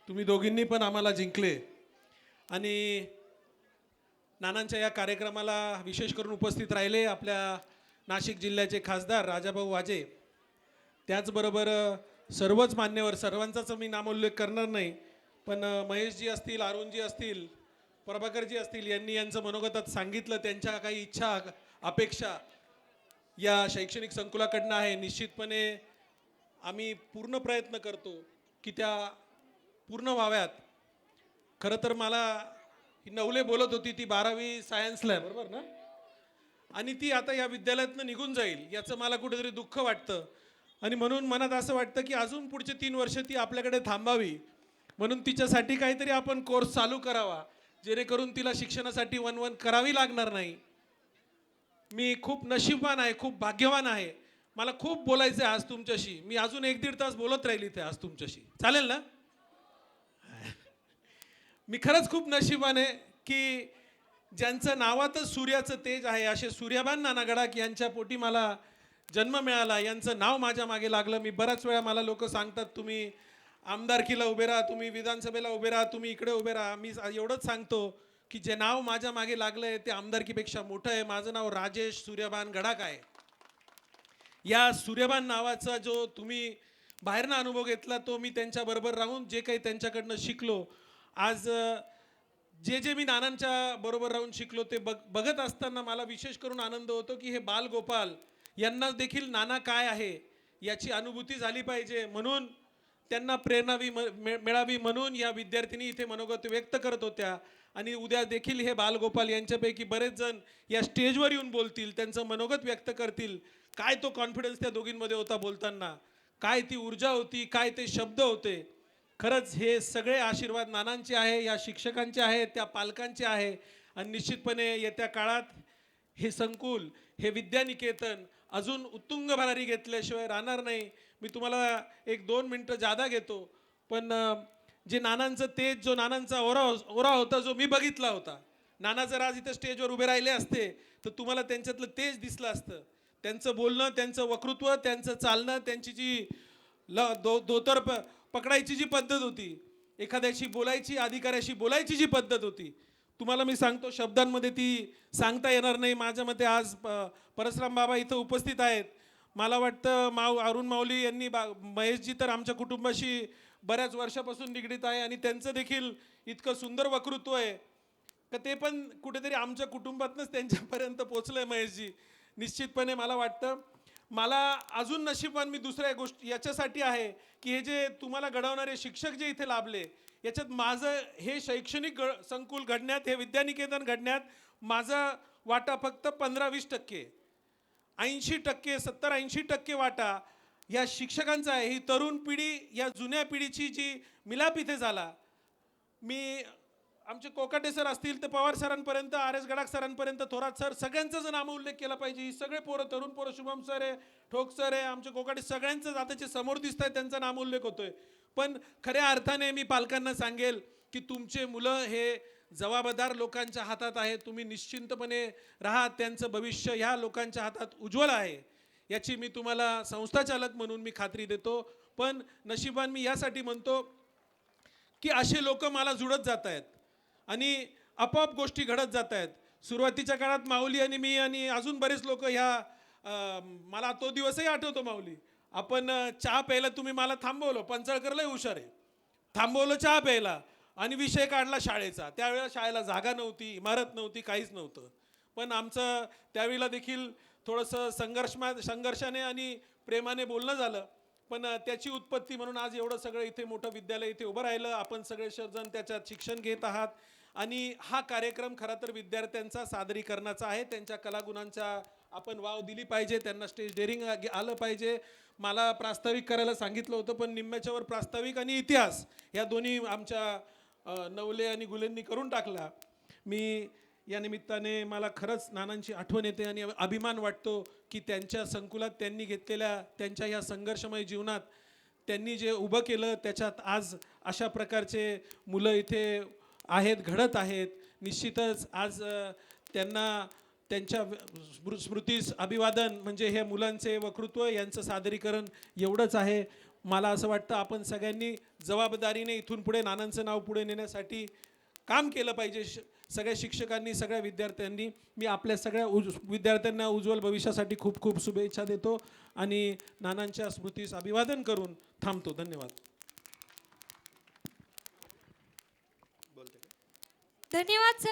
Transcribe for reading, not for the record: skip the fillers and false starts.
तुम्ही दोघींनी पण आम्हाला जिंकले आणि नानांच्या या कार्यक्रमाला विशेष करून उपस्थित राहिले आपल्या नाशिक जिल्ह्याचे खासदार राजाभाऊ वाजे, त्याचबरोबर सर्वच मान्यवर, सर्वांचाच मी नामोल्लेख करणार नाही, पण महेशजी असतील, अरुणजी असतील, प्रभाकरजी असतील, यांनी यांचं मनोगतात सांगितलं. त्यांच्या काही इच्छा अपेक्षा या शैक्षणिक संकुलाकडनं आहे. निश्चितपणे आम्ही पूर्ण प्रयत्न करतो की त्या पूर्ण व्हाव्यात. खरं तर मला नवले बोलत होती, ती 12वी सायन्सला आहे, बरोबर ना, आणि ती आता या विद्यालयातनं निघून जाईल याचं मला कुठेतरी दुःख वाटतं. आणि म्हणून मनात असं वाटतं की अजून पुढचे 3 वर्ष ती आपल्याकडे थांबावी, म्हणून तिच्यासाठी काहीतरी आपण कोर्स चालू करावा, जेणेकरून तिला शिक्षणासाठी वणवण करावी लागणार नाही. मी खूप नशीबवान आहे, खूप भाग्यवान आहे. मला खूप बोलायचं आहे आज तुमच्याशी. मी अजून 1-1.5 तास बोलत राहील इथे आज तुमच्याशी, चालेल ना? मी खरंच खूप नशीबवान आहे की ज्यांचं नावातच सूर्याचं तेज आहे, असे सूर्यबान नाना गडाख यांच्या पोटी मला जन्म मिळाला, यांचं नाव माझ्या मागे लागलं. मी बऱ्याच वेळा मला लोक सांगतात, तुम्ही आमदारकीला उभे राहा, तुम्ही विधानसभेला उभे राहा, तुम्ही इकडे उभे राहा. मी एवढंच सांगतो की जे नाव माझ्या मागे लागलंय ते आमदारकीपेक्षा मोठं आहे. माझं नाव राजेश सूर्यबान गडाख आहे. या सूर्यबान नावाचा जो तुम्ही बाहेरनं अनुभव घेतला, तो मी त्यांच्याबरोबर राहून जे काही त्यांच्याकडनं शिकलो, आज जे जे मी नानांच्या बरोबर राहून शिकलो ते बघत असताना मला विशेष करून आनंद होतो की हे बालगोपाल यांना देखील नाना काय आहे याची अनुभूती झाली पाहिजे, म्हणून त्यांना प्रेरणा मिळावी, म्हणून या विद्यार्थिनी इथे मनोगत व्यक्त करत होत्या. आणि उद्या देखील हे बालगोपाल यांच्यापैकी बरेच जण या स्टेजवर येऊन बोलतील, त्यांचं मनोगत व्यक्त करतील. काय तो कॉन्फिडन्स त्या दोघींमध्ये होता बोलताना, काय ती ऊर्जा होती, काय ते शब्द होते. खरंच हे सगळे आशीर्वाद नानांचे आहे, या शिक्षकांचे आहे, त्या पालकांचे आहे. आणि निश्चितपणे येत्या काळात हे संकुल, हे विद्यानिकेतन अजून उत्तुंग भरारी घेतल्याशिवाय राहणार नाही. मी तुम्हाला 1-2 मिनटं जादा घेतो, पण जे नानांचं तेज, जो नानांचा ओरा होता, जो मी बघितला होता. नाना जर आज इथं स्टेजवर उभे राहिले असते तर तुम्हाला त्यांच्यातलं तेज दिसलं असतं. त्यांचं बोलणं, त्यांचं वक्तृत्व, त्यांचं चालणं, त्यांची जी धोतर पकडायची जी पद्धत होती, एखाद्याशी बोलायची, अधिकाऱ्याशी बोलायची जी पद्धत होती, तुम्हाला मी सांगतो शब्दांमध्ये ती सांगता येणार नाही. माझ्या मते आज परसराम बाबा इथं उपस्थित आहेत. मला वाटतं अरुण माऊली यांनी महेशजी तर आमच्या कुटुंबाशी बऱ्याच वर्षापासून निगडीत आहे आणि त्यांचं देखील इतकं सुंदर वक्तृत्व आहे का ते पण कुठेतरी आमच्या कुटुंबातनंच त्यांच्यापर्यंत पोचलंय महेशजी. निश्चितपणे मला वाटतं, मला अजून नशीबवान मी दुसऱ्या गोष्टी याच्यासाठी आहे की हे जे तुम्हाला घडवणारे शिक्षक जे इथे लाभले, याच्यात माझं हे शैक्षणिक संकुल घडण्यात, हे विद्यानिकेतन घडण्यात माझा वाटा फक्त 15-20%, 80%, 70-80% वाटा या शिक्षकांचा आहे. ही तरुण पिढी, या जुन्या पिढीची जी मिलाप इथे झाला, मी आमचे कोकाटे सर असतील तर पवार सरांपर्यंत, RS गडाख सरांपर्यंत, थोरात सर, सगळ्यांचा जर नाम उल्लेख केला पाहिजे. ही सगळे पोरं, तरुण पोरं, शुभम सर आहे, ठोक सर आहे, आमचे कोकाटे, सगळ्यांचं आताचे समोर दिसत आहे, त्यांचा नाम उल्लेख होतोय. पण खऱ्या अर्थाने मी पालकांना सांगेल की तुमचे मुलं हे जबाबदार लोकांच्या हातात आहे. तुम्ही निश्चिंतपणे राहा, त्यांचं भविष्य ह्या लोकांच्या हातात उज्ज्वल आहे याची मी तुम्हाला संस्थाचालक म्हणून मी खात्री देतो. पण नशिबान मी यासाठी म्हणतो की असे लोक मला जुळत जात आहेत आणि आपोआप गोष्टी घडत जात आहेत. सुरुवातीच्या काळात माऊली आणि मी आणि अजून बरेच लोक ह्या मला तो दिवसही आठवतो. माऊली, आपण चहा प्यायला तुम्ही मला थांबवलं, पंचाळकरलाही हुशार आहे, थांबवलं चहा प्यायला आणि विषय काढला शाळेचा. त्यावेळेला शाळेला जागा नव्हती, इमारत नव्हती, काहीच नव्हतं. पण आमचं त्यावेळेला देखील थोडंसं संघर्षाने आणि प्रेमाने बोलणं झालं. पण त्याची उत्पत्ती म्हणून आज एवढं सगळं इथे मोठं विद्यालय इथे उभं राहिलं. आपण सगळे जण त्याच्यात शिक्षण घेत आहात आणि हा कार्यक्रम खरं तर विद्यार्थ्यांचा सादरीकरणाचा आहे. त्यांच्या कलागुणांचा आपण वाव दिली पाहिजे, त्यांना स्टेज डेअरिंग आलं पाहिजे. मला प्रास्ताविक करायला सांगितलं होतं, पण निम्म्याच्यावर प्रास्ताविक आणि इतिहास या दोन्ही आमच्या नवले आणि गुलेंनी करून टाकला. मी या निमित्ताने मला खरंच नानांची आठवण येते आणि अभिमान वाटतो की त्यांच्या संकुलात त्यांनी घेतलेल्या, त्यांच्या या संघर्षमय जीवनात त्यांनी जे उभं केलं, त्याच्यात आज अशा प्रकारचे मुलं इथे आहेत, घडत आहेत. निश्चितच आज त्यांना त्यांच्या स्मृतीस अभिवादन म्हणजे हे मुलांचे वक्तृत्व यांचं सादरीकरण एवढंच आहे. मला असं वाटतं आपण सगळ्यांनी जबाबदारीने इथून पुढे नानांचं नाव पुढे नेण्यासाठी काम केलं पाहिजे. सगळ्या शिक्षकांनी, सगळ्या विद्यार्थ्यांनी. मी आपल्या सगळ्या विद्यार्थ्यांना उज्ज्वल भविष्यासाठी खूप खूप शुभेच्छा देतो आणि नानांच्या स्मृतीस अभिवादन करून थांबतो. धन्यवाद. धन्यवाद सर.